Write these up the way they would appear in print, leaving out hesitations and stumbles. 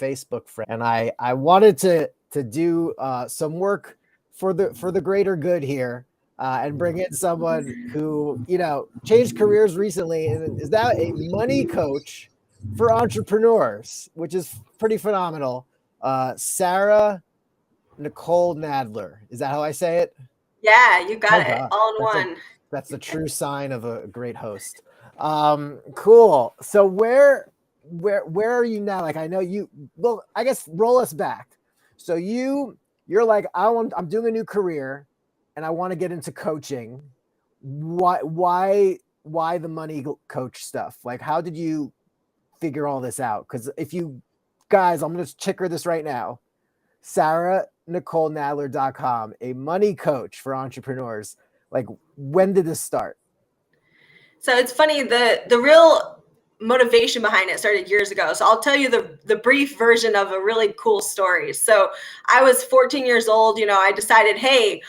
Facebook friend, and I wanted to do some work for the greater good here, and bring in someone who changed careers recently and is now a money coach for entrepreneurs, which is pretty phenomenal. Sarah Nicole Nadler, is that how I say it? Yeah, you got it. God. All in one. That's the true sign of a great host. Cool. So where are you now? Like, I know you, well, I guess roll us back. So you're like, I'm doing a new career and I want to get into coaching. Why the money coach stuff? Like, how did you figure all this out? Because if you guys, I'm going to check her this right now. SarahNicoleNadler.com, a money coach for entrepreneurs. Like, when did this start? So it's funny, the real motivation behind it started years ago. So I'll tell you the brief version of a really cool story. So I was 14 years old. I decided, hey,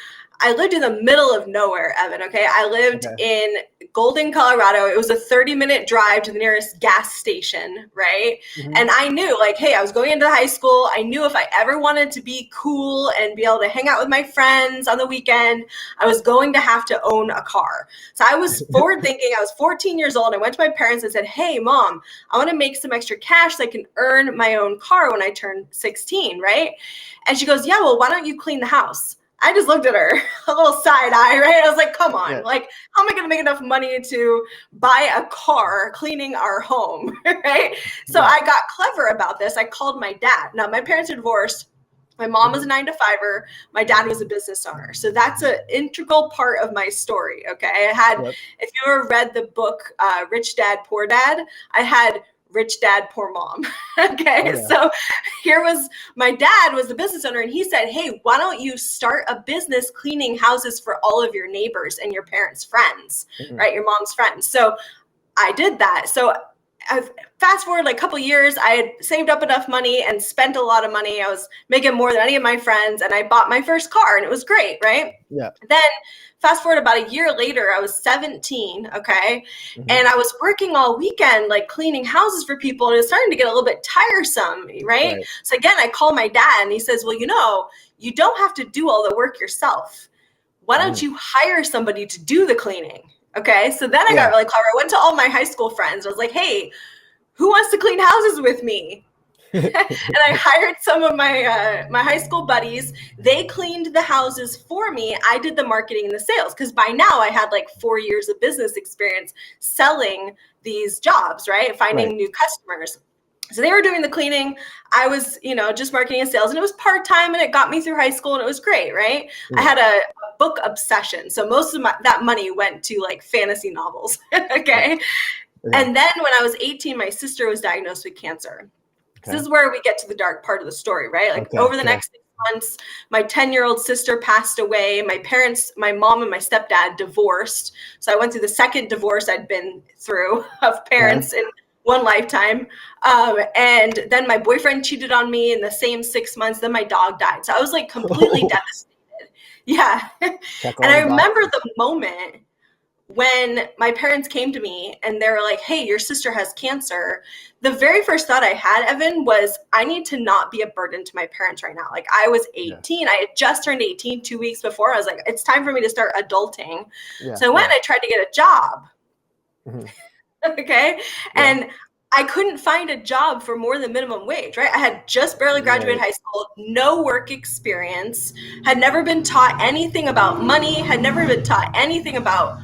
I lived in the middle of nowhere, Evan. Okay. I lived in Golden, Colorado. It was a 30-minute drive to the nearest gas station. Right. Mm-hmm. And I knew, like, hey, I was going into high school. I knew if I ever wanted to be cool and be able to hang out with my friends on the weekend, I was going to have to own a car. So I was forward thinking. I was 14 years old. I went to my parents and said, hey, Mom, I want to make some extra cash so I can earn my own car when I turn 16. Right. And she goes, yeah, well, why don't you clean the house? I just looked at her, a little side eye, right? I was like, come on, like, how am I going to make enough money to buy a car cleaning our home, right? So I got clever about this. I called my dad. Now, my parents are divorced. My mom was a 9-to-5er. My dad was a business owner. So that's an integral part of my story, okay? I had, if you ever read the book, Rich Dad, Poor Dad, I had Rich Dad, Poor Mom. Okay. So here was, my dad was the business owner and he said, hey, why don't you start a business cleaning houses for all of your neighbors and your parents' friends, right? Your mom's friends. So I did that. So fast forward like a couple years, I had saved up enough money and spent a lot of money. I was making more than any of my friends and I bought my first car and it was great, right? Yeah. Then fast forward about a year later, I was 17, okay? And I was working all weekend, like cleaning houses for people, and it was starting to get a little bit tiresome, right? So again, I call my dad and he says, well, you don't have to do all the work yourself. Why don't you hire somebody to do the cleaning? Okay, so then I got really clever. I went to all my high school friends. I was like, hey, who wants to clean houses with me? And I hired some of my my high school buddies. They cleaned the houses for me. I did the marketing and the sales because by now I had like 4 years of business experience selling these jobs, right? Finding new customers. So they were doing the cleaning. I was, just marketing and sales, and it was part-time and it got me through high school and it was great, right? I had a book obsession. So most of that money went to like fantasy novels. Okay. And then when I was 18, my sister was diagnosed with cancer. So this is where we get to the dark part of the story, right? Like over the next 6 months, my 10-year-old sister passed away. My parents, my mom and my stepdad divorced. So I went through the second divorce I'd been through of parents in one lifetime. And then my boyfriend cheated on me in the same 6 months. Then my dog died. So I was like completely devastated. Yeah. And I remember the moment when my parents came to me and they were like, hey, your sister has cancer. The very first thought I had, Evan, was I need to not be a burden to my parents right now. Like I was 18. I had just turned 18 2 weeks before. I was like, it's time for me to start adulting. So I went and I tried to get a job. Okay. And I couldn't find a job for more than minimum wage, right? I had just barely graduated high school, no work experience, had never been taught anything about money, had never been taught anything about,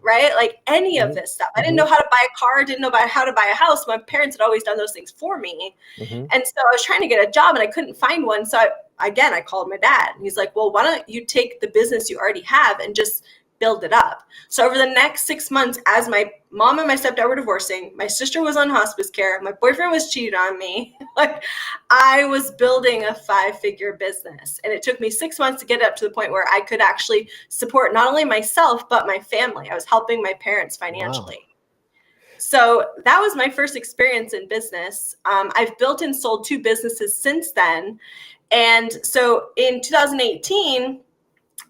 right? Like any of this stuff. I didn't know how to buy a car, didn't know about how to buy a house. My parents had always done those things for me. And so I was trying to get a job and I couldn't find one. So I called my dad and he's like, well, why don't you take the business you already have and just build it up. So over the next 6 months, as my mom and my stepdad were divorcing, my sister was on hospice care, my boyfriend was cheating on me, like I was building a 5-figure business. And it took me 6 months to get up to the point where I could actually support not only myself, but my family. I was helping my parents financially. Wow. So that was my first experience in business. I've built and sold 2 businesses since then. And so in 2018,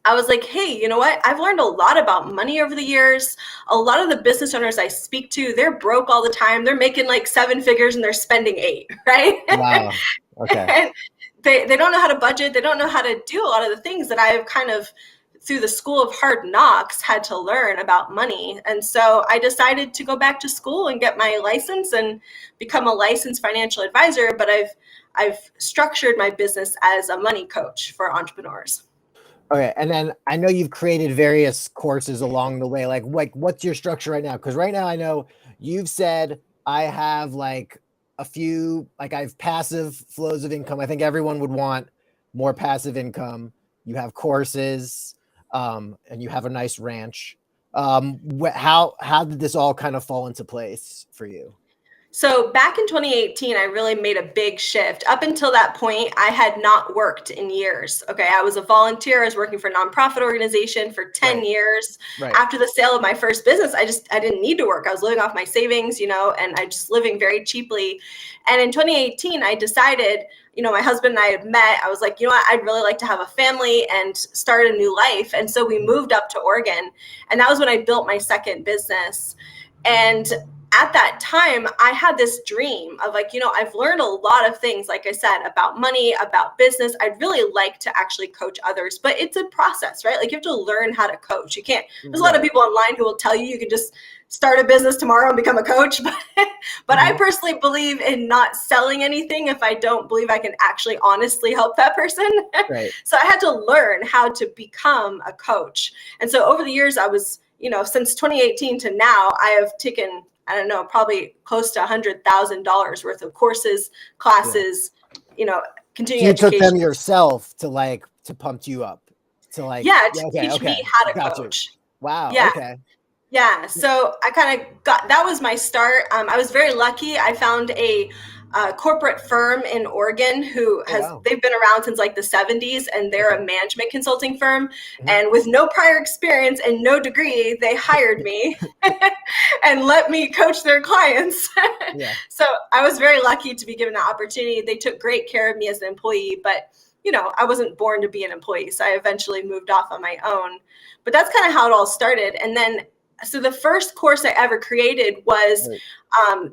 I was like, hey, you know what? I've learned a lot about money over the years. A lot of the business owners I speak to, they're broke all the time. They're making like 7 figures and they're spending 8, right? Wow. Okay. And they don't know how to budget. They don't know how to do a lot of the things that I've kind of, through the school of hard knocks, had to learn about money. And so I decided to go back to school and get my license and become a licensed financial advisor. But I've structured my business as a money coach for entrepreneurs. Okay. And then I know you've created various courses along the way. Like what's your structure right now? Because right now I know you've said I have like a few, like I have passive flows of income. I think everyone would want more passive income. You have courses, and you have a nice ranch. How did this all kind of fall into place for you? So back in 2018, I really made a big shift. Up until that point, I had not worked in years. Okay, I was a volunteer. I was working for a nonprofit organization for 10 Right. years. Right. After the sale of my first business, I didn't need to work. I was living off my savings, and I just living very cheaply. And in 2018, I decided, my husband and I had met. I was like, I'd really like to have a family and start a new life. And so we moved up to Oregon. And that was when I built my second business. And at that time, I had this dream of like, I've learned a lot of things, like I said, about money, about business. I'd really like to actually coach others, but it's a process, right? Like you have to learn how to coach. You can't, there's a lot of people online who will tell you can just start a business tomorrow and become a coach. But I personally believe in not selling anything if I don't believe I can actually honestly help that person. Right. So I had to learn how to become a coach. And so over the years, I was, since 2018 to now, I have taken, I don't know, probably close to $100,000 worth of courses, classes, continuing So you took education. them yourself to pump you up, to like, To okay, teach me okay, how to got you. coach. Wow. Yeah. Okay. Yeah, so I kind of that was my start. I was very lucky. I found a corporate firm in Oregon who they've been around since like the 70s, and they're a management consulting firm. And with no prior experience and no degree, they hired me and let me coach their clients. Yeah. So I was very lucky to be given that opportunity. They took great care of me as an employee, but I wasn't born to be an employee. So I eventually moved off on my own. But that's kind of how it all started. And then so the first course I ever created was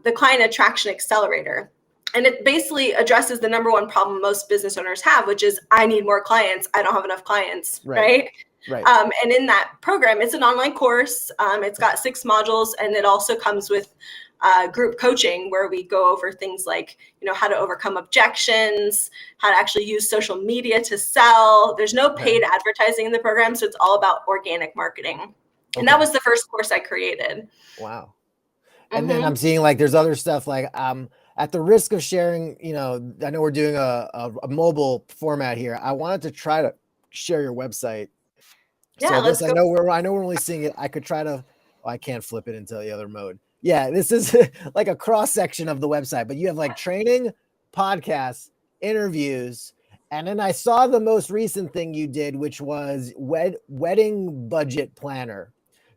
the Client Attraction Accelerator. And it basically addresses the number one problem most business owners have, which is I need more clients. I don't have enough clients, right? And in that program, it's an online course. It's got 6 modules, and it also comes with group coaching where we go over things like, how to overcome objections, how to actually use social media to sell. There's no paid advertising in the program, so it's all about organic marketing. And that was the first course I created. Wow. And then I'm seeing like there's other stuff like at the risk of sharing, I know we're doing a mobile format here. I wanted to try to share your website. Yeah, so this, I know we're only seeing it. I could try to, I can't flip it into the other mode. Yeah, this is like a cross section of the website, but you have like training, podcasts, interviews. And then I saw the most recent thing you did, which was wedding budget planner.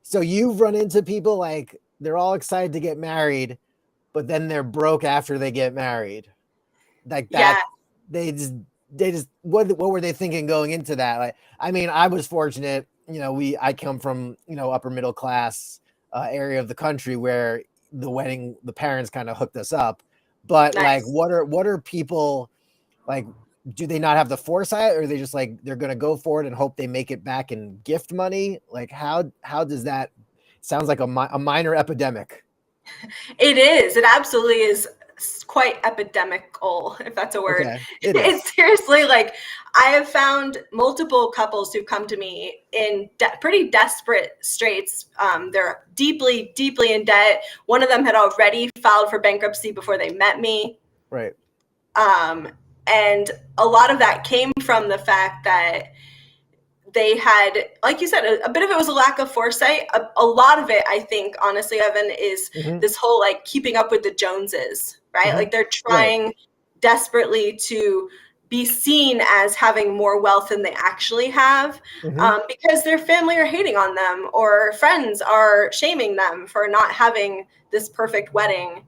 So you've run into people like they're all excited to get married, but then they're broke after they get married. Like that, they just what were they thinking going into that? Like, I mean, I was fortunate, I come from, upper middle class area of the country where the parents kind of hooked us up. But like, what are people like? Do they not have the foresight, or are they just like they're gonna go for it and hope they make it back in gift money? Like how does that sounds like a minor epidemic? It is. It absolutely is quite epidemical, if that's a word. Okay, it is. It's seriously like I have found multiple couples who come to me in pretty desperate straits. They're deeply, deeply in debt. One of them had already filed for bankruptcy before they met me. Right. And a lot of that came from the fact that they had, like you said, a bit of it was a lack of foresight. A lot of it, I think, honestly, Evan, is this whole like keeping up with the Joneses, right? Like they're trying desperately to be seen as having more wealth than they actually have, because their family are hating on them or friends are shaming them for not having this perfect wedding.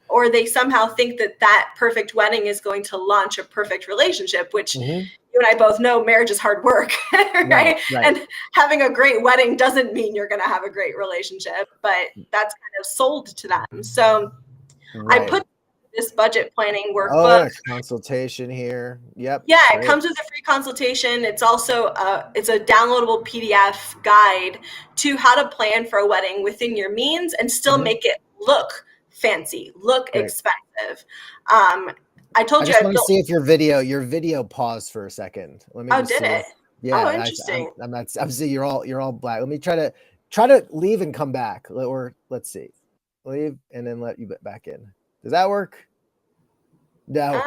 Or they somehow think that perfect wedding is going to launch a perfect relationship, which you and I both know marriage is hard work, right? And having a great wedding doesn't mean you're going to have a great relationship, but that's kind of sold to them. So I put this budget planning Oh, workbook. consultation here. Yep. Yeah, it Great. comes with a free consultation. It's also it's a downloadable PDF guide to how to plan for a wedding within your means and still make it look fancy, look Great. expensive. I told I you just I want to built. see if your video paused for a second. Let me Oh, just did see. it? Yeah, Oh, interesting. I'm not. I'm seeing you're all black. Let me try to leave and come back, or let's see, leave and then let you back in. Does that work? No.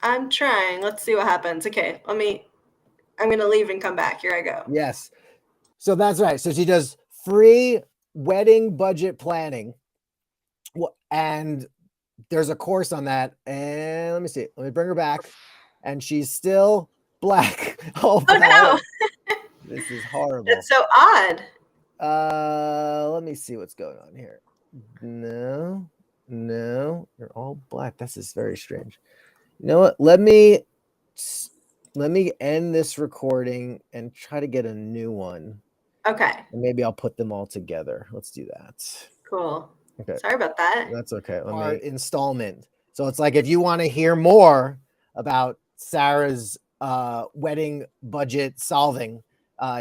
I'm trying. Let's see what happens. Okay, I'm gonna leave and come back. Here I go. Yes. So that's right. So she does free wedding budget planning, and there's a course on that. And let me see. Let me bring her back, and she's still black. Oh, Oh no, this is horrible. that's so odd. Let me see what's going on here. No, you're all black. This is very strange. You know what? Let me end this recording and try to get a new one. Okay. And maybe I'll put them all together. Let's do that. Cool. Okay. Sorry about that. That's okay. Installment. So it's like if you want to hear more about Sarah's wedding budget solving,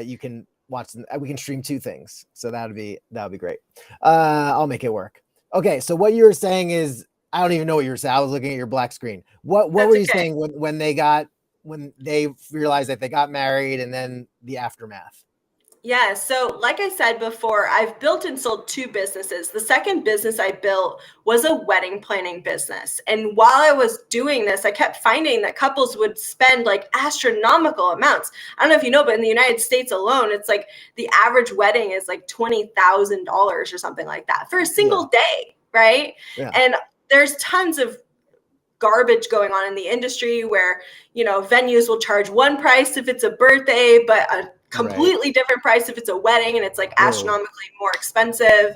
you can watch them. We can stream 2 things. So that would be great. I'll make it work. Okay. So what you were saying is, I don't even know what you were saying. I was looking at your black screen. What were you saying when they realized that they got married and then the aftermath? Yeah. So, like I said before, I've built and sold 2 businesses. The second business I built was a wedding planning business. And while I was doing this, I kept finding that couples would spend like astronomical amounts. I don't know if you know, but in the United States alone, it's like the average wedding is like $20,000 or something like that for a single day. Right. Yeah. And there's tons of garbage going on in the industry where, venues will charge one price if it's a birthday, but a completely different price if it's a wedding, and it's like astronomically more expensive.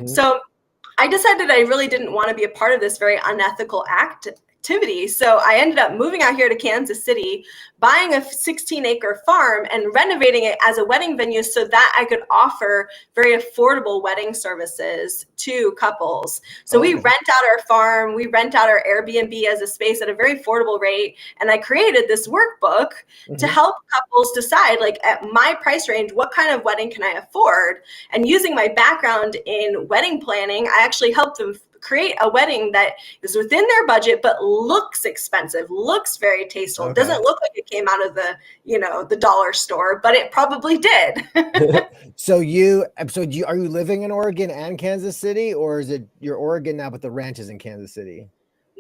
So I decided I really didn't want to be a part of this very unethical activity. So I ended up moving out here to Kansas City, buying a 16-acre farm and renovating it as a wedding venue so that I could offer very affordable wedding services to couples. So we rent out our farm, we rent out our Airbnb as a space at a very affordable rate. And I created this workbook to help couples decide, like, at my price range, what kind of wedding can I afford? And using my background in wedding planning, I actually helped them create a wedding that is within their budget but looks expensive, looks very tasteful. It doesn't look like it came out of the dollar store, but it probably did. So are you living in Oregon and Kansas City, or is it you're Oregon now but the ranch is in Kansas City?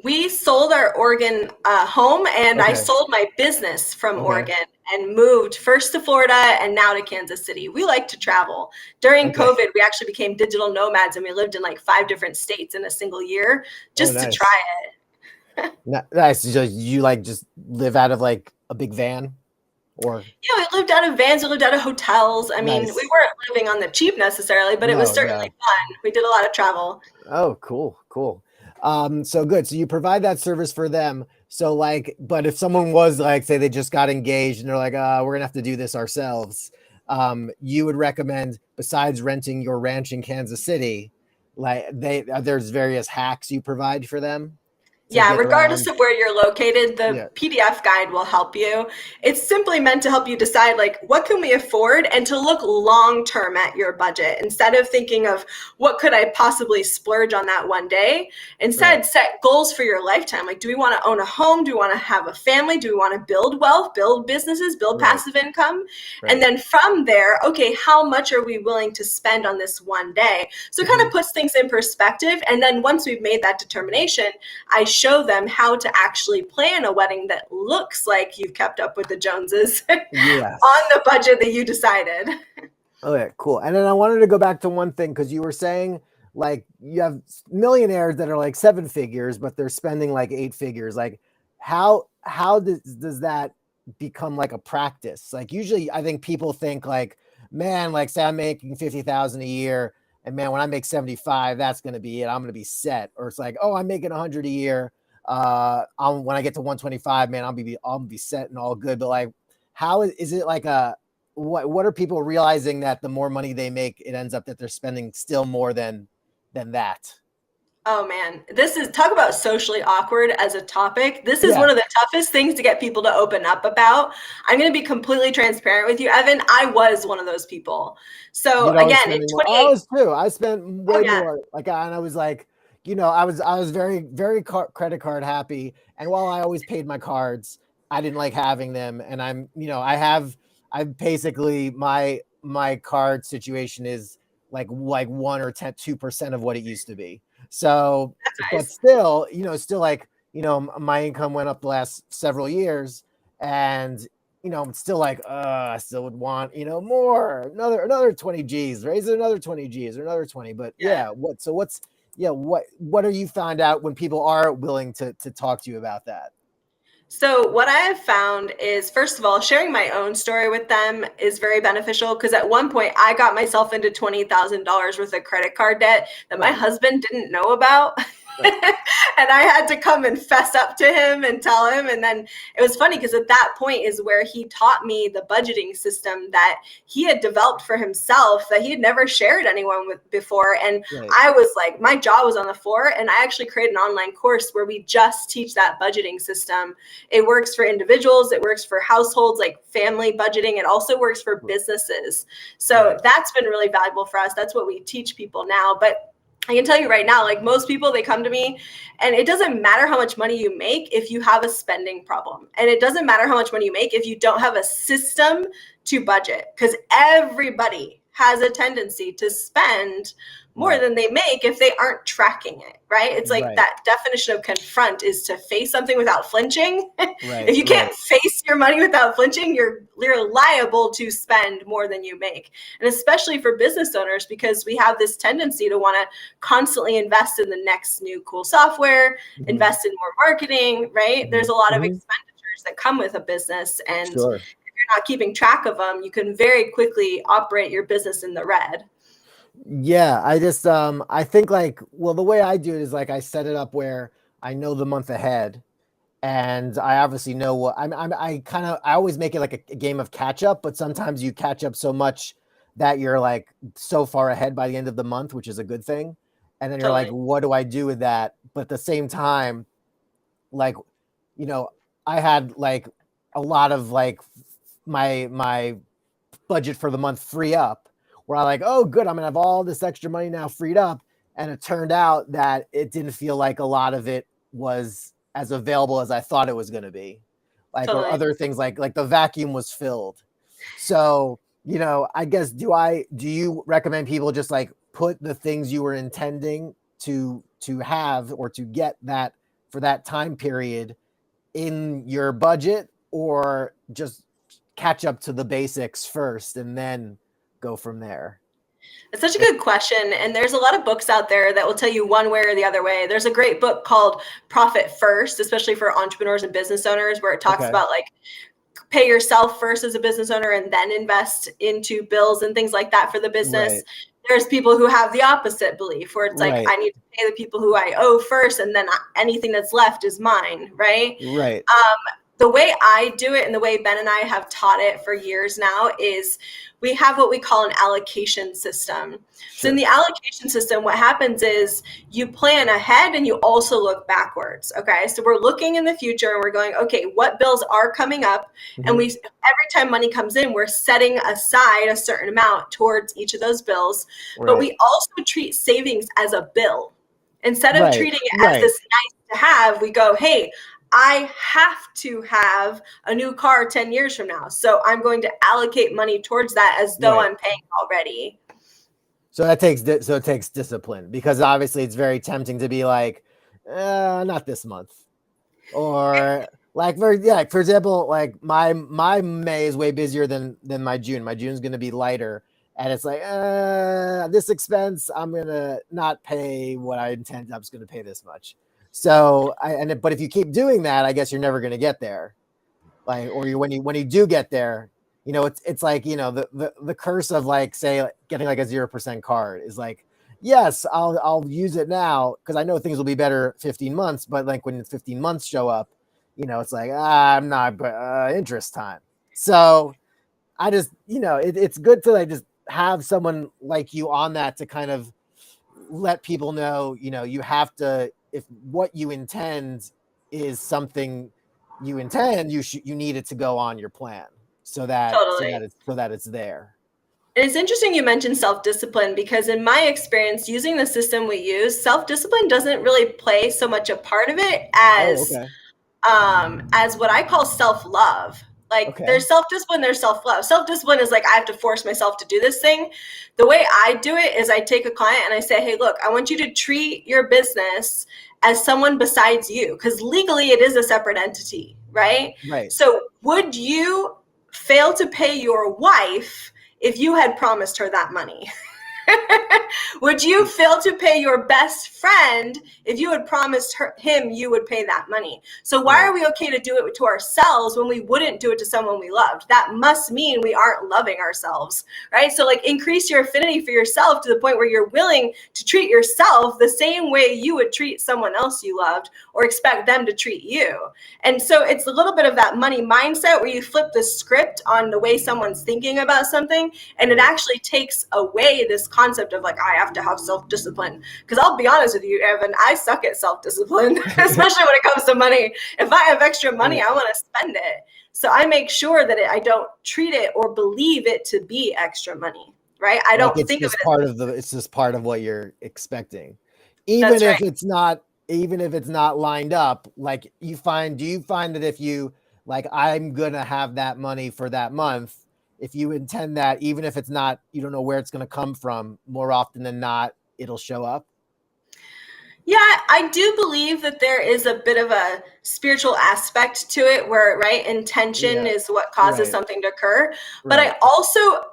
We sold our Oregon home, and I sold my business from Oregon and moved first to Florida and now to Kansas City. We like to travel. During COVID, we actually became digital nomads, and we lived in like 5 different states in a single year just to try it. Nice. So you like just live out of like a big van? Or yeah, we lived out of vans, we lived out of hotels. I mean, we weren't living on the cheap necessarily, but it was certainly fun. We did a lot of travel. Oh, cool. So good. So you provide that service for them. So like, but if someone was like, say they just got engaged and they're like, we're gonna have to do this ourselves, you would recommend, besides renting your ranch in Kansas City, like there's various hacks you provide for them? Yeah, regardless of where you're located, the PDF guide will help you. It's simply meant to help you decide, like, what can we afford, and to look long-term at your budget instead of thinking of what could I possibly splurge on that one day. Instead, set goals for your lifetime. Like, do we want to own a home? Do we want to have a family? Do we want to build wealth, build businesses, build passive income? And then from there, okay, how much are we willing to spend on this one day? So it kind of puts things in perspective. And then once we've made that determination, I show them how to actually plan a wedding that looks like you've kept up with the Joneses on the budget that you decided. Okay, cool. And then I wanted to go back to one thing, because you were saying like you have millionaires that are like 7 figures, but they're spending like 8 figures. Like how does that become like a practice? Like usually I think people think like, man, like say I'm making 50,000 a year, and man, when I make 75, that's going to be it. I'm going to be set. Or it's like, oh, I'm making 100 a year. When I get to 125, man, I'll be set and all good. But like, how is it like what are people realizing that the more money they make, it ends up that they're spending still more than that? Oh man, this is talk about socially awkward as a topic. This is Yeah. one of the toughest things to get people to open up about. I'm going to be completely transparent with you, Evan. I was one of those people. So You'd always again, in spending more. I 28, was too. I spent oh way yeah, more. Like, and I was like, I was very credit card happy. And while I always paid my cards, I didn't like having them. And I'm basically my card situation is like 1 or 2% of what it used to be. So, that's but nice. still, still like, my income went up the last several years, and it's still like, I still would want, more, another 20 G's, raise it another 20 G's or another 20. But Yeah. yeah, what are you found out when people are willing to talk to you about that? So, what I have found is, first of all, sharing my own story with them is very beneficial because at one point I got myself into $20,000 worth of credit card debt that my Right, husband didn't know about. right, And I had to come and fess up to him and tell him. And then it was funny because at that point is where he taught me the budgeting system that he had developed for himself that he had never shared anyone with before. And right. I was like, my jaw was on the floor. And I actually created an online course where we just teach that budgeting system. It works for individuals, it works for households, like family budgeting. It also works for businesses. So Right. that's been really valuable for us. That's what we teach people now. But I can tell you right now, like most people, they come to me and it doesn't matter how much money you make if you have a spending problem. And it doesn't matter how much money you make if you don't have a system to budget, because everybody has a tendency to spend more Right. than they make if they aren't tracking it, right? It's like Right. that definition of confront is to face something without flinching. Right. If you Right. can't face your money without flinching, you're liable to spend more than you make. And especially for business owners, because we have this tendency to want to constantly invest in the next new cool software, Mhm. invest in more marketing, right? There's Mhm. a lot of Mhm. expenditures that come with a business, and Sure. you're not keeping track of them, you can very quickly operate your business in the red. Yeah, I think, like, well, the way I do it is like I set it up where I know the month ahead, and I obviously know what I always make it like a game of catch up, but sometimes you catch up so much that you're like so far ahead by the end of the month, which is a good thing. And then you're like, Totally. what do I do with that? But at the same time, like, you know, I had like a lot of like my budget for the month free up, where I like, oh, good, I'm gonna have all this extra money now freed up. And it turned out that it didn't feel like a lot of it was as available as I thought it was gonna be. Like, or Totally. other things, like the vacuum was filled. So, I guess, do you recommend people just like put the things you were intending to have or to get that for that time period in your budget, or just catch up to the basics first and then go from there? It's such a good question. And there's a lot of books out there that will tell you one way or the other way. There's a great book called Profit First, especially for entrepreneurs and business owners, where it talks Okay. about like pay yourself first as a business owner and then invest into bills and things like that for the business. Right. There's people who have the opposite belief where it's like, Right. I need to pay the people who I owe first, and then anything that's left is mine, right? Right. The way I do it and the way Ben and I have taught it for years now is we have what we call an allocation system. So in Sure. the allocation system, what happens is you plan ahead and you also look backwards. Okay. So we're looking in the future and we're going, okay, what bills are coming up? And Mhm. every time money comes in, we're setting aside a certain amount towards each of those bills. But Right. we also treat savings as a bill. Instead of Right. treating it as Right. this nice to have, we go, hey, I have to have a new car 10 years from now. So I'm going to allocate money towards that as though Right. I'm paying already. So it takes discipline, because obviously it's very tempting to be like, not this month. Or like, for example, like my May is way busier than my June. My June's going to be lighter, and it's like, this expense I'm going to not pay what I intend. I'm just going to pay this much. So but if you keep doing that, I guess you're never going to get there. Like, or when you do get there, it's like, the curse of, like, say, like, getting like a 0% card is like, yes, I'll use it now because I know things will be better 15 months, but like when 15 months show up, it's like, I'm not, interest time. So it's good to like just have someone like you on that to kind of let people know, you have to, if what you intend is something you intend, you need it to go on your plan so that Totally. it's there. And it's interesting you mentioned self-discipline, because in my experience using the system we use, self-discipline doesn't really play so much a part of it Oh, okay. as what I call self-love. Like, Okay. there's self-discipline, there's self-love. Self-discipline is like, I have to force myself to do this thing. The way I do it is I take a client and I say, hey, look, I want you to treat your business as someone besides you, because legally it is a separate entity, right? Right. So would you fail to pay your wife if you had promised her that money? Would you fail to pay your best friend if you had promised him you would pay that money? So why Right. are we okay to do it to ourselves when we wouldn't do it to someone we loved? That must mean we aren't loving ourselves, right? So like, increase your affinity for yourself to the point where you're willing to treat yourself the same way you would treat someone else you loved, or expect them to treat you. And so it's a little bit of that money mindset where you flip the script on the way someone's thinking about something, and it actually takes away this concept of like, I have to have self-discipline. Because I'll be honest with you, Evan, I suck at self-discipline, especially when it comes to money. If I have extra money, I want to spend it. So I make sure that I don't treat it or believe it to be extra money, right? I Like don't think of it it's just part of what you're expecting. That's Even right. if it's not lined up, like do you find that if you like, I'm gonna have that money for that month, if you intend that, even if it's not, you don't know where it's gonna come from, more often than not, it'll show up. Yeah, I do believe that there is a bit of a spiritual aspect to it where, right, intention Yeah. is what causes Right. something to occur. But Right. I also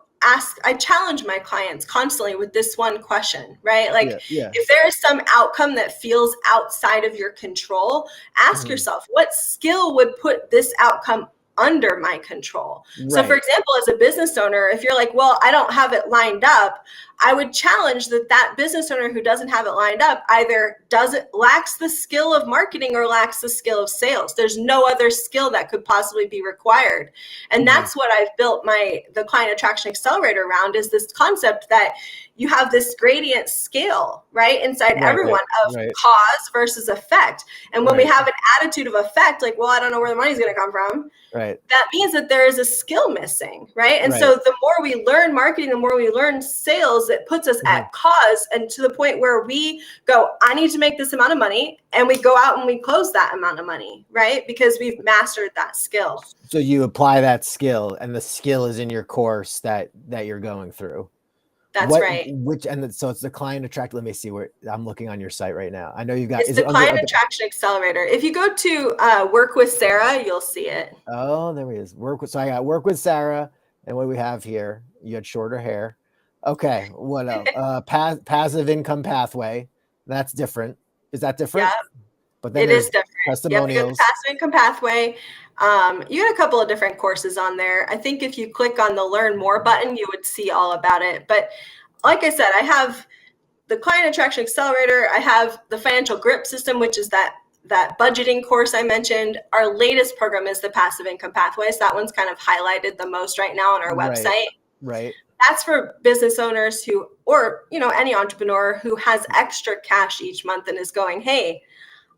I challenge my clients constantly with this one question, right? Yeah. Like, Yeah. if there is some outcome that feels outside of your control, ask Mhm. yourself, what skill would put this outcome under my control? So, for Right. example, as a business owner, if you're like, well, I don't have it lined up, I would challenge that business owner who doesn't have it lined up either lacks the skill of marketing or lacks the skill of sales. There's no other skill that could possibly be required. And Mhm. that's what I've built the client attraction accelerator around, is this concept that you have this gradient scale, right, inside Right. everyone, Right. of Right. cause versus effect. And when we Right. have an attitude of effect, like, well, I don't know where the money's going to come from, Right. that means that there is a skill missing, right? And Right. so the more we learn marketing, the more we learn sales, it puts us Mhm. at cause, and to the point where we go, I need to make this amount of money, and we go out and we close that amount of money, right? Because we've mastered that skill. So you apply that skill, and the skill is in your course that you're going through. That's right. So it's the client attract. Let me see where I'm looking on your site right now. I know you've got. It's Is the it under? client Okay. attraction accelerator. If you go to work with Sarah, you'll see it. Oh, there he is. So I got work with Sarah, and what do we have here? You had shorter hair. Okay. What else? Passive income pathway. That's different. Is that Yeah, different? But then it is there's different. Yep, you got the testimonials. passive income pathway. You got a couple of different courses on there. I think if you click on the learn more button, you would see all about it. But like I said, I have the client attraction accelerator. I have the financial grip system, which is that budgeting course I mentioned. Our latest program is the passive income pathways. That one's kind of highlighted the most right now on our Right. website. Right. That's for business owners who, or any entrepreneur who has extra cash each month and is going, hey,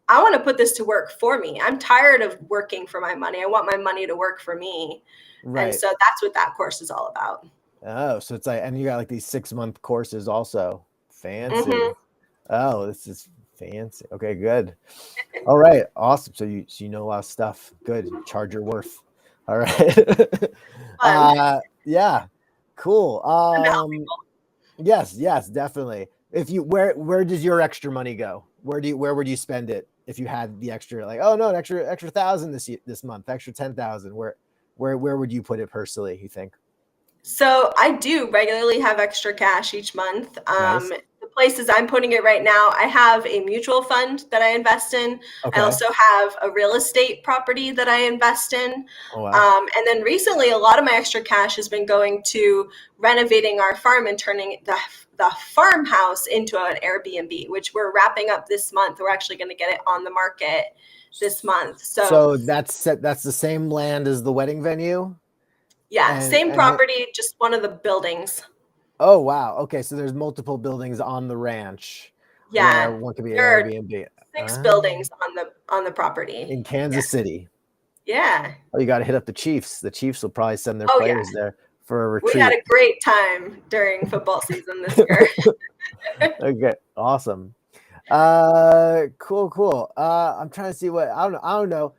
I want to put this to work for me. I'm tired of working for my money. I want my money to work for me. And Right. so that's what that course is all about. Oh, so it's like, and you got like these 6-month courses also. Mm-hmm. Fancy. Oh, this is fancy. Okay, good. All right, awesome. So you know a lot of stuff. Good. Charge your worth. All right. Fun. Yeah. Cool. Fun to help people. Yes, definitely. If you where does your extra money go? Where would you spend it if you had the extra, like, oh no, an extra 1,000 this month, extra 10,000? Where would you put it personally, you think? So I do regularly have extra cash each month. Nice. The places I'm putting it right now, I have a mutual fund that I invest in. I Okay. also have a real estate property that I invest in. Oh wow. And then recently, a lot of my extra cash has been going to renovating our farm and turning the farmhouse into an Airbnb, which we're wrapping up this month. We're actually going to get it on the market this month. So So that's the same land as the wedding venue, yeah, and same property, just one of the buildings. Oh wow. Okay, so there's multiple buildings on the ranch where Yeah, one could be there are Airbnb. 6 Ah, buildings on the property. in Yeah. Kansas City. Yeah. Oh, you got to hit up the Chiefs. The Chiefs will probably send their Oh, yeah. players there for a We had retreat. a great time during football season this year. Okay, awesome. Cool, cool. I'm trying to see what I don't know. I don't know.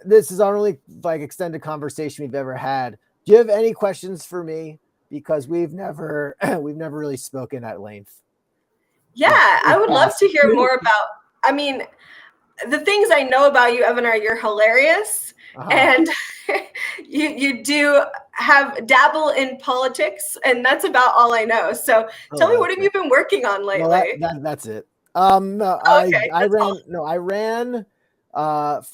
This is our only like extended conversation we've ever had. Do you have any questions for me? Because we've never we've never really spoken at length. Yeah, I This would love past. to hear more about, I mean, the things I know about you, Evan, are you're hilarious, Uh-huh. and you do have dabble in politics, and that's about all I know. So tell me, Oh, what have okay. you been working on Well, lately? that's it. No, Oh, okay, I that's all. ran no, I ran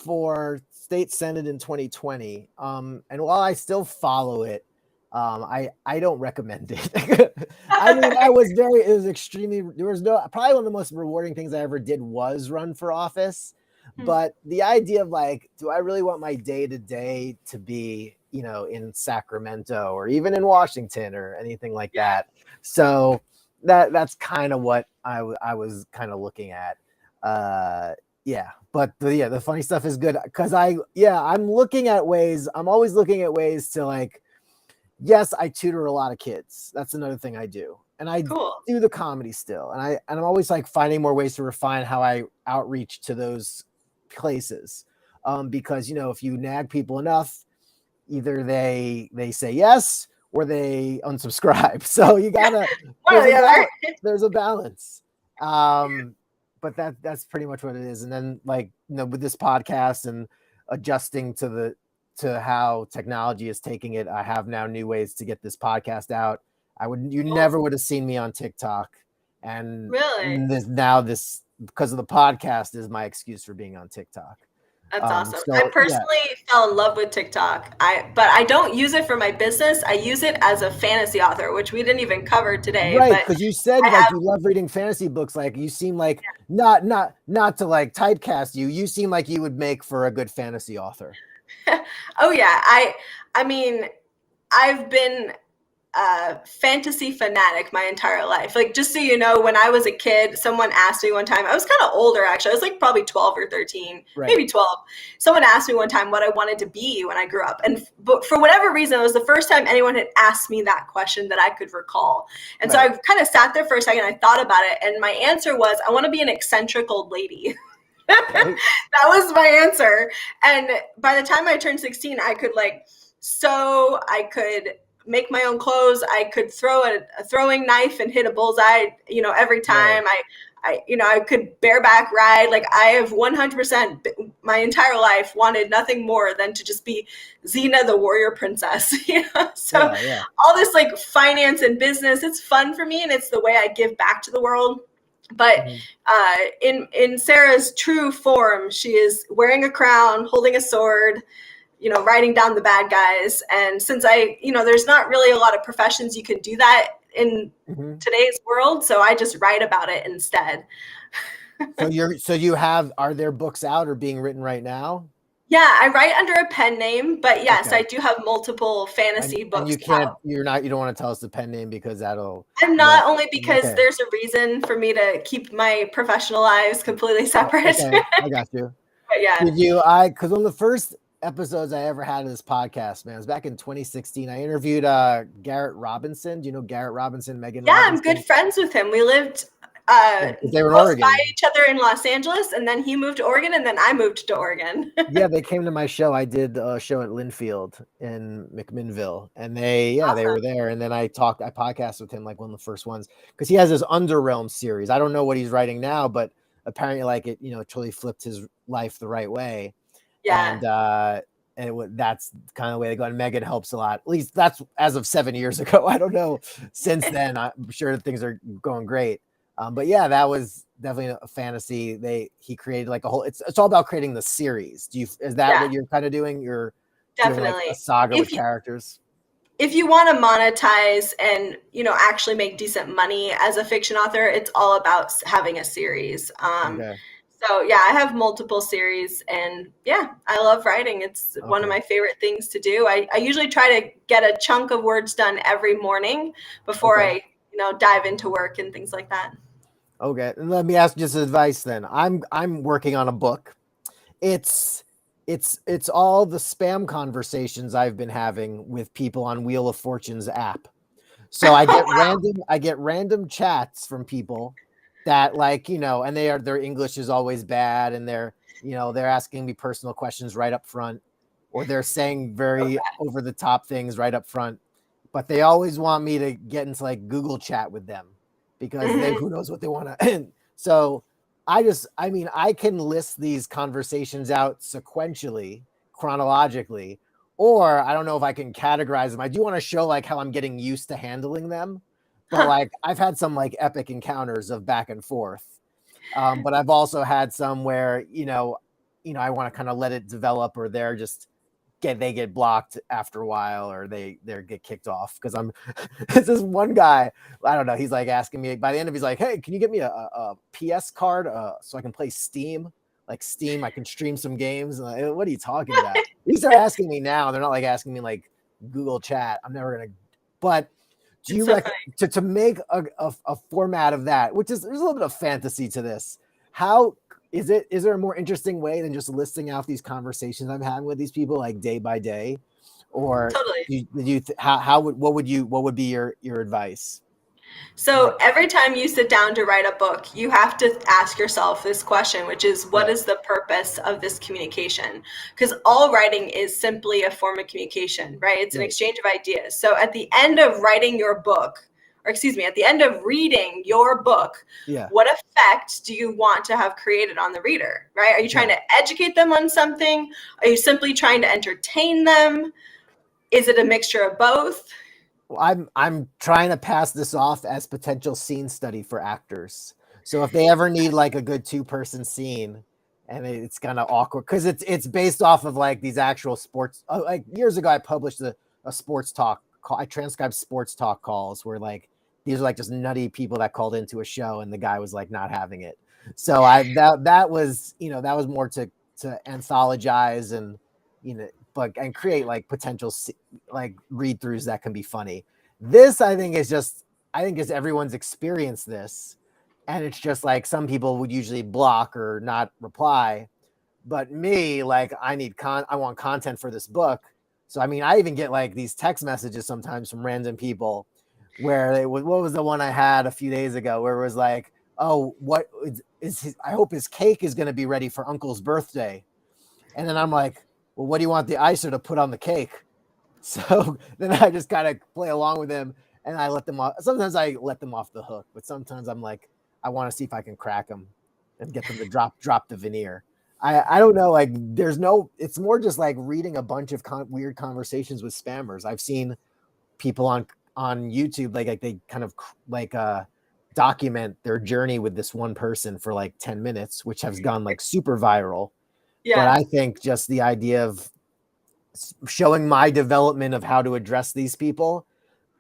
for state senate in 2020. And while I still follow it, I don't recommend it. I mean, it was extremely, there was no, probably one of the most rewarding things I ever did was run for office. Hmm. But the idea of like, do I really want my day to day to be, in Sacramento or even in Washington or anything like Yeah. that? So that's kind of what I was kind of looking at. Yeah, but the funny stuff is good because I'm always looking at ways to like, yes, I tutor a lot of kids. That's another thing I do. And I Cool. do the comedy still. And I'm always like finding more ways to refine how I outreach to those places. Because if you nag people enough, either they say yes or they unsubscribe. So you gotta One or there's a the other. balance. There's a balance. But that's pretty much what it is. And then like with this podcast and adjusting to how technology is taking it, I have now new ways to get this podcast out. You Cool. never would have seen me on TikTok, and Really? this because of the podcast is my excuse for being on TikTok. That's awesome. I So yeah, personally fell in love with TikTok. But I don't use it for my business. I use it as a fantasy author, which we didn't even cover today. right, But because you said I like have, you love reading fantasy books. Like you seem like not to like typecast you. You seem like you would make for a good fantasy author. oh yeah, I mean, I've been a fantasy fanatic my entire life. Like, just so you know, when I was a kid, someone asked me one time, I was kind of older actually. I was like probably 12 or 13, Right, maybe 12. Someone asked me one time what I wanted to be when I grew up. But for whatever reason, it was the first time anyone had asked me that question that I could recall. And so right, I kind of sat there for a second, I thought about it, and my answer was, I want to be an eccentric old lady. right. That was my answer. And by the time I turned 16, I could like sew, I could make my own clothes, I could throw a throwing knife and hit a bullseye, every Right. time. I could bareback ride. Like, I have 100% my entire life wanted nothing more than to just be Xena the warrior princess. So Yeah, yeah. all this like finance and business, it's fun for me, and it's the way I give back to the world. But Mhm. in Sarah's true form, she is wearing a crown, holding a sword, writing down the bad guys. And since there's not really a lot of professions you can do that in Mhm. today's world, so I just write about it instead. Are there books out or being written right now? Yeah, I write under a pen name, but yes, I Okay. do have multiple fantasy And books out. you don't want to tell us the pen name because I'm you don't not, only because okay. there's a reason for me to keep my professional lives completely Oh, separate. okay. I got you. But yeah. Because one of the first episodes I ever had of this podcast, man, it was back in 2016. I interviewed Garrett Robinson. Do you know Garrett Robinson, Megan Yeah, I'm good Robinson? friends with him. We lived Yeah, because they were in close by Oregon. each other in Los Angeles, and then he moved to Oregon, and then I moved to Oregon. Yeah, they came to my show. I did a show at Linfield in McMinnville, and they Awesome. were there. And then I podcasted with him, like one of the first ones, because he has this Underrealm series. I don't know what he's writing now, but apparently, like it totally flipped his life the right way. Yeah. And that's kind of the way they go. And Megan helps a lot. At least that's as of 7 years ago. I don't know since then. I'm sure that things are going great. But yeah, that was definitely a fantasy. He created like a whole. It's all about creating the series. Is that Yeah, what you're kind of doing? You're doing like a definitely. saga with If you characters. if you want to monetize and actually make decent money as a fiction author, it's all about having a series. Okay. So yeah, I have multiple series, and yeah, I love writing. It's one of Okay. my favorite things to do. I usually try to get a chunk of words done every morning before Okay. I dive into work and things like that. Okay, let me ask just advice then. I'm working on a book. It's it's all the spam conversations I've been having with people on Wheel of Fortune's app. So I get random chats from people that like, and their English is always bad, and they're asking me personal questions right up front, or they're saying very over the top things right up front, but they always want me to get into like Google chat with them because who knows what they want to. So I can list these conversations out sequentially, chronologically, or I don't know if I can categorize them. I do want to show like how I'm getting used to handling them, but like I've had some like epic encounters of back and forth. But I've also had some where, I want to kind of let it develop, or they're just they get blocked after a while, or they get kicked off because I'm it's this one guy, I don't know, he's like asking me by the end of, he's like, hey, can you get me a PS card so I can play Steam, like Steam, I can stream some games. Like, what are you talking about? These are asking me now, they're not like asking me like Google chat. I'm never gonna. But do you to make a format of that, which is, there's a little bit of fantasy to this, how is there a more interesting way than just listing out these conversations I'm having with these people like day by day? Or Totally. what would be your advice? So every time you sit down to write a book, you have to ask yourself this question, which is, what is the purpose of this communication? Because all writing is simply a form of communication, right? It's an exchange of ideas. So at the end of writing your book, or excuse me, at the end of reading your book, what effect do you want to have created on the reader, right? Are you trying to educate them on something? Are you simply trying to entertain them? Is it a mixture of both? I'm trying to pass this off as potential scene study for actors. So if they ever need like a good 2-person scene and it's kind of awkward because it's based off of like these actual sports. Like years ago, I published a sports talk call. I transcribed sports talk calls where like these are like just nutty people that called into a show and the guy was like not having it. So that was that was more to anthologize and but and create like potential like read throughs that can be funny. This I think is everyone's experienced this, and it's just like some people would usually block or not reply, but me, like I want content for this book. So I mean, I even get like these text messages sometimes from random people where what was the one I had a few days ago where it was like, oh, what is his, I hope his cake is going to be ready for Uncle's birthday. And then I'm like, well, what do you want the icer to put on the cake? So then I just kind of play along with him, and I let them off. Sometimes I let them off the hook, but sometimes I'm like, I want to see if I can crack them and get them to drop the veneer. I don't know. Like it's more just like reading a bunch of weird conversations with spammers. I've seen people on YouTube, like they kind of like document their journey with this one person for like 10 minutes, which has gone like super viral. Yeah. But I think just the idea of showing my development of how to address these people,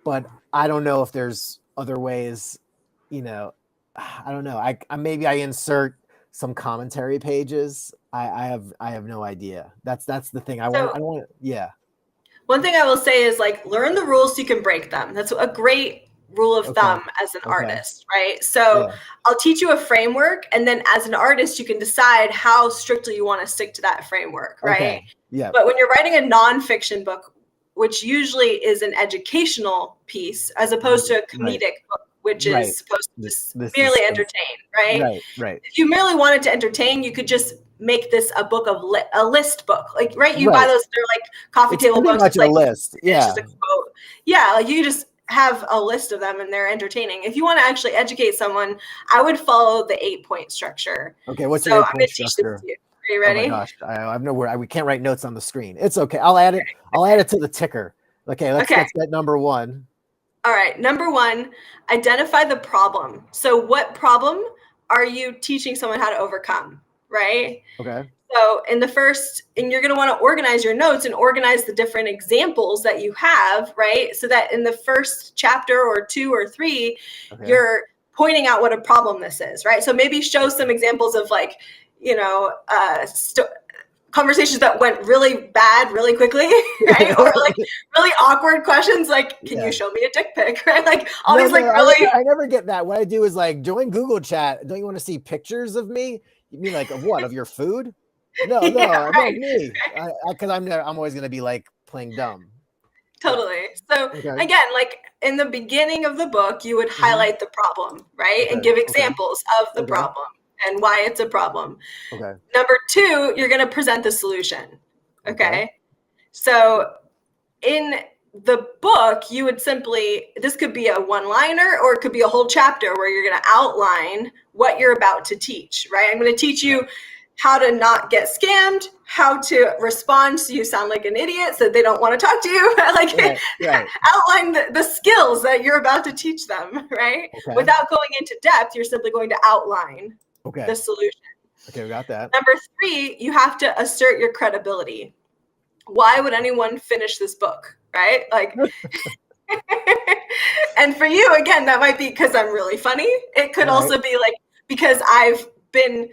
but I don't know if there's other ways, I don't know. I maybe I insert some commentary pages. I have no idea. That's the thing. I don't want. Yeah. One thing I will say is like learn the rules so you can break them. That's a great rule of thumb as an artist, right? So I'll teach you a framework, and then as an artist, you can decide how strictly you want to stick to that framework, right? Yeah. But when you're writing a nonfiction book, which usually is an educational piece, as opposed to a comedic book, which is supposed to just merely entertain, right? Right. If you merely wanted to entertain, you could just make this a book of a list book, like you buy those, they're like coffee table books. It's like a list. It's just a quote. Yeah, like you just have a list of them and they're entertaining. If you want to actually educate someone, I would follow the 8-point structure. Okay, what's your 8-point structure? Are you ready? Oh my gosh, I have nowhere. We can't write notes on the screen. It's okay. I'll add it. I'll add it to the ticker. Okay, let's get number 1. All right, number 1, identify the problem. So what problem are you teaching someone how to overcome, right? Okay. So in the first, and you're going to want to organize your notes and organize the different examples that you have, right? So that in the first chapter or 2 or 3, you're pointing out what a problem this is, right? So maybe show some examples of like, conversations that went really bad really quickly, right? Or like really awkward questions like, can you show me a dick pic, right? Like all these like really. I never get that. What I do is like join Google Chat. Don't you want to see pictures of me? You mean like of what? Of your food? No, Yeah, right. me. Because I'm always gonna be like playing dumb. Totally. So Okay. again, like in the beginning of the book, you would highlight the problem, right? And give examples of the problem and why it's a problem. Okay. Number 2, you're going to present the solution. Okay. So in the book, you would simply, this could be a one-liner or it could be a whole chapter where you're going to outline what you're about to teach, right? I'm going to teach you how to not get scammed, how to respond so you sound like an idiot so they don't want to talk to you, like outline the skills that you're about to teach them, right? Without going into depth, you're simply going to outline the solution. Okay, we got that. Number 3, you have to assert your credibility. Why would anyone finish this book, right? Like, and for you, again, that might be because I'm really funny. It could also be like, because I've been,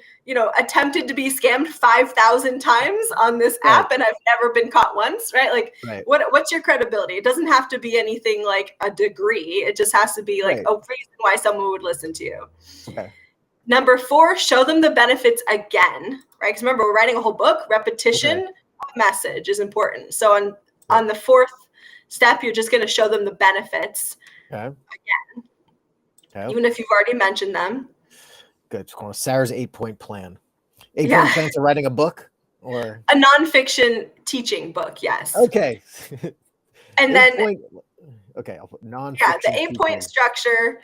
attempted to be scammed 5,000 times on this app and I've never been caught once, right? Like, what's your credibility? It doesn't have to be anything like a degree. It just has to be like a reason why someone would listen to you. Number 4, show them the benefits again, right? Because remember, we're writing a whole book. Repetition of message is important. So on the 4th step, you're just going to show them the benefits again, even if you've already mentioned them. Good. It's called Sarah's 8-point plan. 8-point plan to writing a book or a nonfiction teaching book. Yes. Okay. And then I'll put nonfiction. Yeah, the 8-point structure.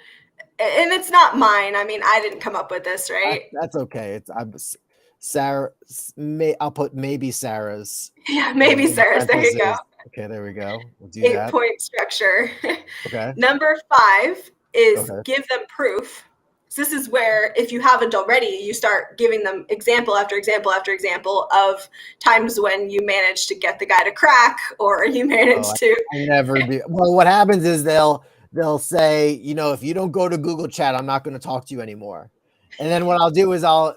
And it's not mine. I mean, I didn't come up with this, right? That's okay. Sarah. I'll put maybe Sarah's. Yeah, maybe Sarah's. There you go. Okay, there we go. We'll do 8-point structure. Okay. Number 5 is give them proof. So this is where, if you haven't already, you start giving them example after example after example of times when you managed to get the guy to crack, or you managed to. I never do. Well, what happens is they'll say, if you don't go to Google Chat, I'm not going to talk to you anymore. And then what I'll do is I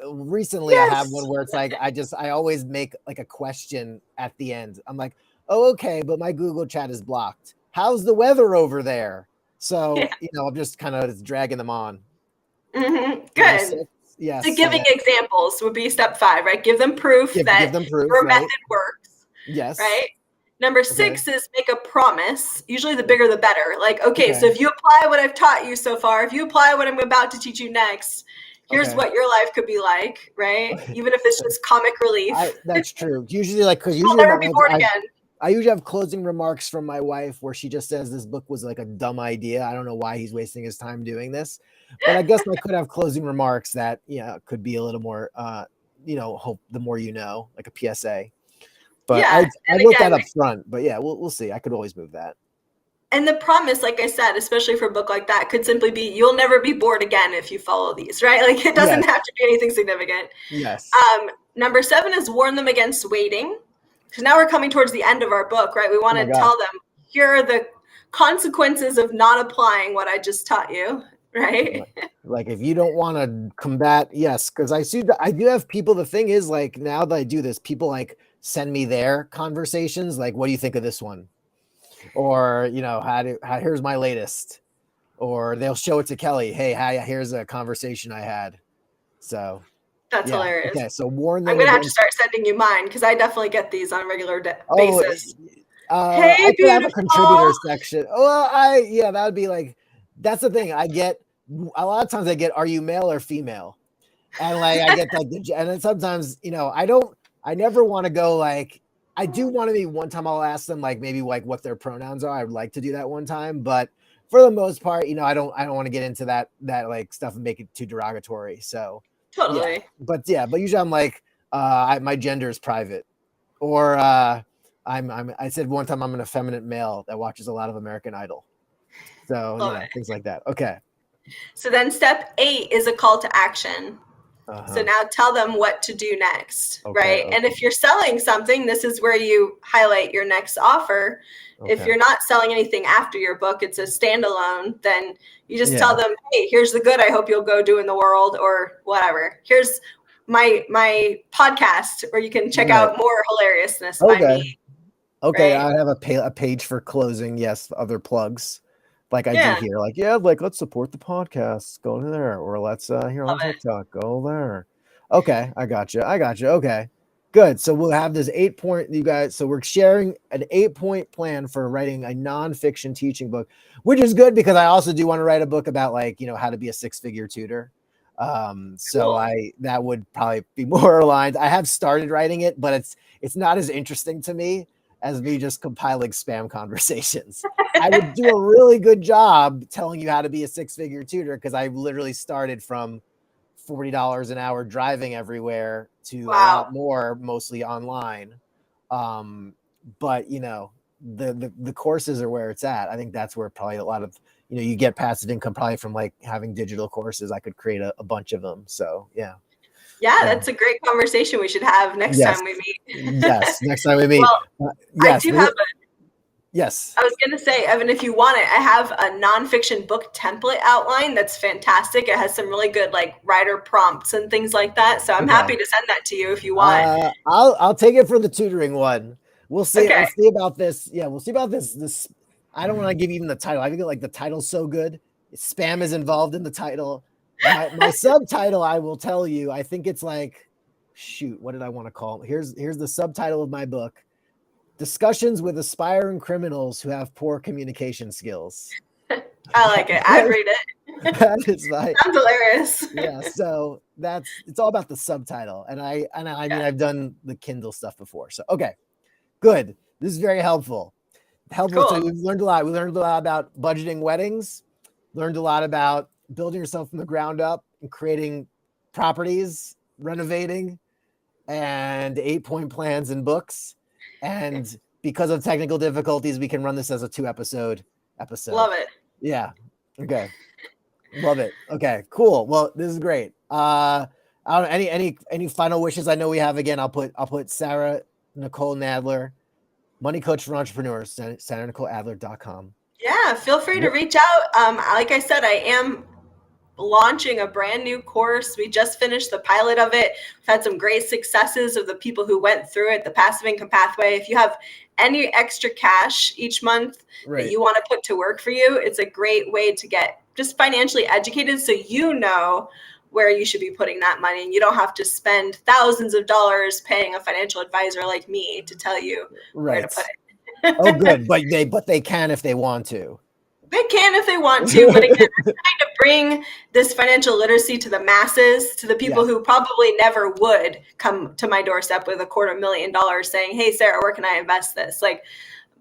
have one where it's like, I always make like a question at the end. I'm like, oh, okay, but my Google Chat is blocked. How's the weather over there? So, I'm just kind of dragging them on. Good. Yes. So giving examples would be step 5, right? Give them proof that your method works. Yes. Right? Number 6 is make a promise. Usually the bigger the better. Like, so if you apply what I've taught you so far, if you apply what I'm about to teach you next, here's what your life could be like, right? Even if it's just comic relief. That's true. Usually, because you'll never be bored again. I usually have closing remarks from my wife where she just says this book was like a dumb idea. I don't know why he's wasting his time doing this, but I guess I could have closing remarks that could be a little more hope the more like a PSA. But I wrote that up front. But we'll see. I could always move that. And the promise, like I said, especially for a book like that, could simply be you'll never be bored again if you follow these, right? Like it doesn't have to be anything significant. Yes. Number 7 is warn them against waiting. Because now we're coming towards the end of our book, right? We want to tell them, here are the consequences of not applying what I just taught you, right? Like if you don't want to combat, because I do have people. The thing is, like now that I do this, people like send me their conversations. Like, what do you think of this one? Or here's my latest. Or they'll show it to Kelly. Hey, here's a conversation I had. So. That's hilarious. Okay, so warn them. I'm gonna have to start sending you mine because I definitely get these on a regular basis. Hey, I could have a contributor section. Well, that would be like. That's the thing. I get a lot of times. I get, are you male or female? And like I get that, and then sometimes I never want to go like. I do want to be one time. I'll ask them like maybe like what their pronouns are. I would like to do that one time, but for the most part, I don't want to get into that like stuff and make it too derogatory. So. Totally. But usually I'm like, my gender is private, or I said one time I'm an effeminate male that watches a lot of American Idol. So things like that. Okay. So then step 8 is a call to action. So now tell them what to do next, right? And if you're selling something, this is where you highlight your next offer. If you're not selling anything after your book, it's a standalone, then you just tell them, hey, here's the good I hope you'll go do in the world or whatever. Here's my podcast where you can check out more hilariousness by me. Okay, right? I have a page for closing. Yes, other plugs, like I do Yeah, here. Like, yeah, like let's support the podcast. Go to there, or let's here on love it. TikTok. Go there. Okay, I got you. I got you. Okay, good. So we'll have this 8-point. You guys. So we're sharing an 8-point plan for writing a nonfiction teaching book, which is good because I also do want to write a book about like how to be a 6-figure tutor. So Cool. that would probably be more aligned. I have started writing it, but it's not as interesting to me as me just compiling spam conversations. I would do a really good job telling you how to be a 6-figure tutor because I literally started from $40 an hour driving everywhere to a lot Wow. more, mostly online. But the courses are where it's at. I think that's where probably a lot of you get passive income probably from like having digital courses. I could create a bunch of them. So yeah. Yeah, that's a great conversation we should have next Yes. time we meet. Yes. Next time we meet. Well, I Yes. do have Yes. I was going to say, Evan, if you want it, I have a nonfiction book template outline that's fantastic. It has some really good like writer prompts and things like that. So I'm happy to send that to you if you want. I'll take it for the tutoring one. We'll see. Okay. We'll see about this. Yeah, we'll see about this. I don't want to give even the title. I think like the title's so good. Spam is involved in the title. My subtitle, I will tell you. I think it's like, shoot, what did I want to call it? Here's the subtitle of my book: Discussions with aspiring criminals who have poor communication skills. I like it. I'd read it. That is my Sounds hilarious. yeah. So it's all about the subtitle, and I mean I've done the Kindle stuff before. So okay, good. This is very helpful. Cool. So we've learned a lot. We learned a lot about budgeting weddings. Learned a lot about building yourself from the ground up and creating properties, renovating, and 8-point plans and books. And because of technical difficulties, we can run this as a 2-episode. Love it. Yeah. Okay. Love it. Okay. Cool. Well, this is great. I don't know, any final wishes? I know we have again. I'll put Sarah Nicole Nadler, money coach for entrepreneurs, SarahNicoleAdler.com. Yeah, feel free to reach out. Like I said, I am launching a brand new course. We just finished the pilot of it. We've had some great successes of the people who went through it, the passive income pathway. If you have any extra cash each month that you want to put to work for you, it's a great way to get just financially educated so you know where you should be putting that money, and you don't have to spend thousands of dollars paying a financial advisor like me to tell you where to put it. Oh, good. But they can if they want to. They can if they want to, but again, I'm trying to bring this financial literacy to the masses, to the people who probably never would come to my doorstep with $250,000 saying, "Hey, Sarah, where can I invest this?" Like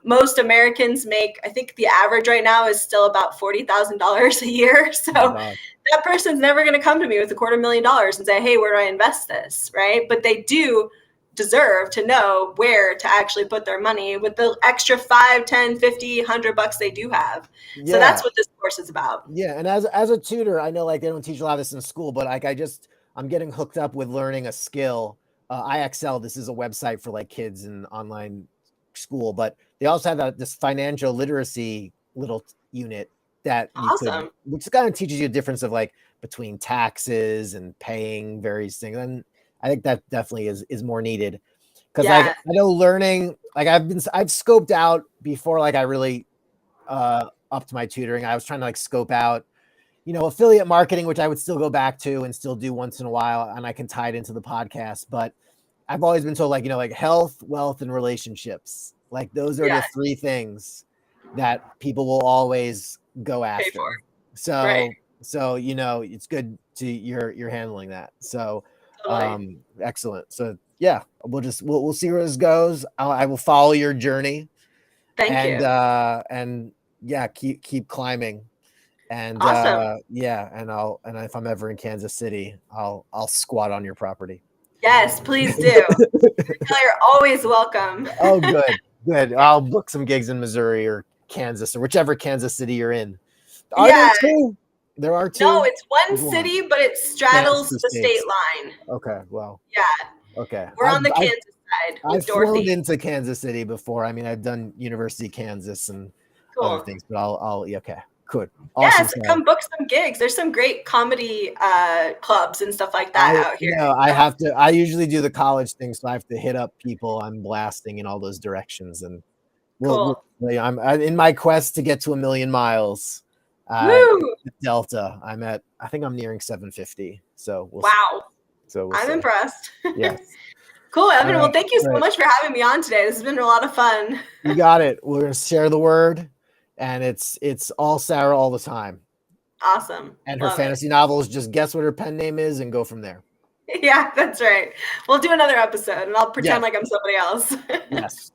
most Americans make, I think the average right now is still about $40,000 a year. So that person's never going to come to me with $250,000 and say, "Hey, where do I invest this?" Right? But they do deserve to know where to actually put their money with the extra 5, 10, 50, $100 they do have. So that's what this course is about. Yeah. And as a tutor, I know like they don't teach a lot of this in school, but like I'm getting hooked up with learning a skill. IXL, this is a website for like kids in online school, but they also have this financial literacy little unit that which kind of teaches you a difference of like between taxes and paying various things. And I think that definitely is more needed because like I know learning, like I've scoped out before, like I really upped my tutoring. I was trying to like scope out, affiliate marketing, which I would still go back to and still do once in a while. And I can tie it into the podcast, but I've always been told like, like health, wealth, and relationships. Like those are the 3 things that people will always go after. So, it's good to you're handling that. So, excellent. So yeah, we'll see where this goes. I will follow your journey. Thank you. And yeah, keep climbing. And awesome. And if I'm ever in Kansas City, I'll squat on your property. Yes, please do. You're always welcome. Oh, good. I'll book some gigs in Missouri or Kansas or whichever Kansas City you're in. Are there 2? There are 2? No, it's one city, but it straddles the state line. Okay, well. Yeah. Okay. We're on the Kansas side with I've Dorothy. flown into Kansas City before. I mean, I've done University of Kansas and other things, but I'll okay. Good. Awesome. Yes, come book some gigs. There's some great comedy clubs and stuff like that out here. I usually do the college thing, so I have to hit up people I'm blasting in all those directions, and I'm in my quest to get to 1,000,000 miles. Delta. I think I'm nearing 750. So wow. So I'm impressed. Yes. Cool, Evan. Well, thank you so much for having me on today. This has been a lot of fun. You got it. We're gonna share the word, and it's all Sarah all the time. Awesome. And her fantasy novels, just guess what her pen name is and go from there. Yeah, that's right. We'll do another episode, and I'll pretend like I'm somebody else. Yes.